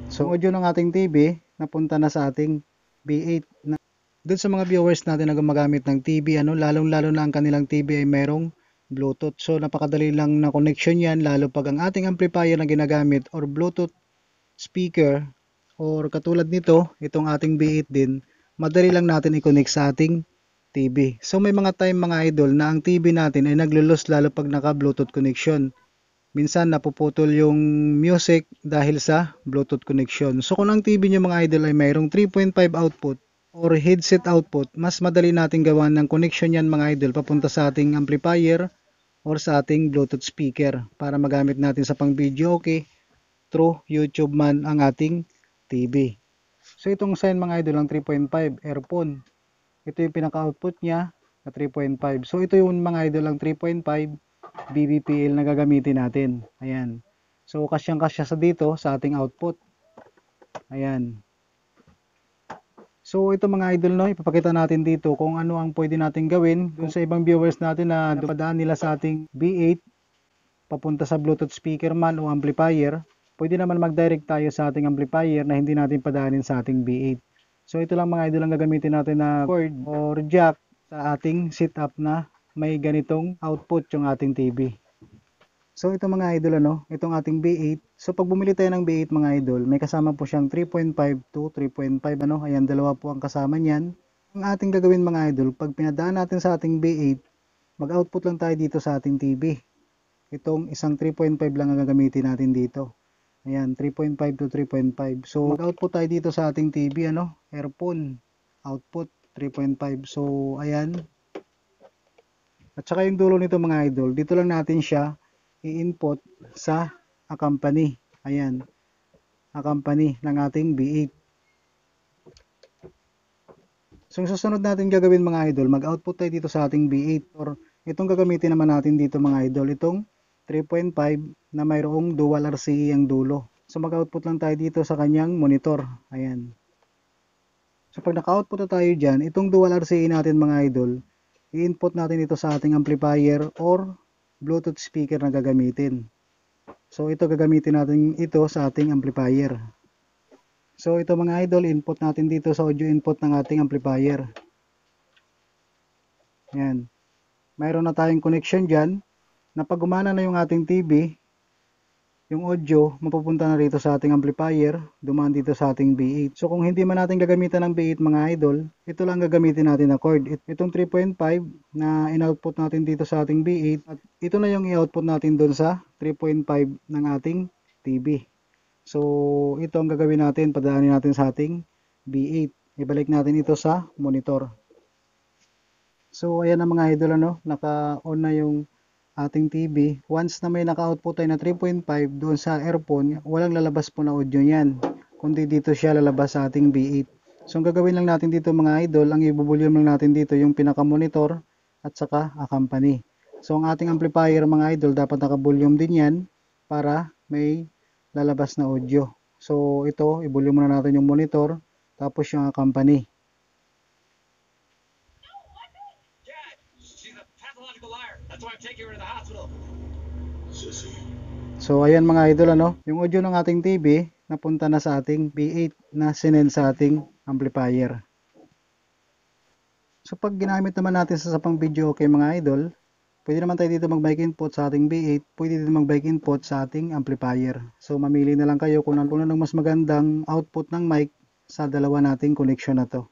So audio ng ating TV napunta na sa ating B8 na doon sa mga viewers natin na gumagamit ng TV, lalong-lalo na ang kanilang TV ay mayroong Bluetooth. So napakadali lang na connection yan, lalo pag ang ating amplifier na ginagamit or Bluetooth speaker or katulad nito, itong ating B8 din, madali lang natin i-connect sa ating TV. So may mga time mga idol na ang TV natin ay naglulos lalo pag naka Bluetooth connection. Minsan napuputol yung music dahil sa Bluetooth connection. So kung ang TV nyo mga idol ay mayroong 3.5 output or headset output, mas madali natin gawan ng connection yan mga idol papunta sa ating amplifier or sa ating Bluetooth speaker para magamit natin sa pang video okay through YouTube man ang ating TV. So itong sign mga idol ang 3.5 earphone. Ito yung pinaka-output niya na 3.5. So ito yung mga idol ang 3.5 BBPL na gagamitin natin. Ayan. So kasyang-kasya sa dito sa ating output. Ayan. So ito mga idol ipapakita natin dito kung ano ang pwede natin gawin dun sa ibang viewers natin na dumadaan nila sa ating B8 papunta sa Bluetooth speaker man o amplifier. Pwede naman mag-direct tayo sa ating amplifier na hindi natin padaanin sa ating B8. So ito lang mga idol ang gagamitin natin na cord or jack sa ating setup na may ganitong output yung ating TV. So ito mga idol itong ating B8. So pag bumili tayo ng B8 mga idol, may kasama po siyang 3.5 to 3.5 ayan dalawa po ang kasama niyan. Ang ating gagawin mga idol, pag pinadaan natin sa ating B8, mag-output lang tayo dito sa ating TV. Itong isang 3.5 lang ang gagamitin natin dito. Ayan, 3.5 to 3.5. So mag-output tayo dito sa ating TV earphone, output 3.5. So ayan. At saka yung dulo nito mga idol, dito lang natin siya i-input sa accompany. Ayan. Accompany ng ating B8. So yung susunod natin gagawin mga idol, mag-output tayo dito sa ating B8 or itong gagamitin naman natin dito mga idol, itong 3.5 na mayroong dual RCA ang dulo. So mag-output lang tayo dito sa kanyang monitor. Ayan. So pag naka-output na tayo dyan, itong dual RCA natin mga idol, i-input natin ito sa ating amplifier or Bluetooth speaker na gagamitin. So ito gagamitin natin ito sa ating amplifier. So ito mga idol, input natin dito sa audio input ng ating amplifier. Yan. Mayroon na tayong connection dyan na pag gumana na yung ating TV, yung audio mapupunta na rito sa ating amplifier, dumaan dito sa ating B8. So kung hindi man natin gagamitan ng B8 mga idol, ito lang gagamitin natin na cord. Itong 3.5 na in-output natin dito sa ating B8 at ito na yung i-output natin doon sa 3.5 ng ating TV. So ito ang gagawin natin, padaanin natin sa ating B8. Ibalik natin ito sa monitor. So ayan na mga idol naka-on na yung ating TV. Once na may naka-output tayo na 3.5 doon sa earphone, walang lalabas po na audio yan, kundi dito siya lalabas sa ating B8. So ang gagawin lang natin dito mga idol, ang i-volume lang natin dito yung pinaka-monitor at saka accompany. So ang ating amplifier mga idol, dapat naka-volume din yan para may lalabas na audio. So ito, i-volume muna natin yung monitor, tapos yung accompany. So ayan mga idol yung audio ng ating TV napunta na sa ating B8 na sinend sa ating amplifier. So pag ginamit naman natin sa pang video okay mga idol, pwede naman tayo dito mag-mic input sa ating B8, pwede dito mag-mic input sa ating amplifier. So mamili na lang kayo kung ano mas magandang output ng mic sa dalawa nating connection na to.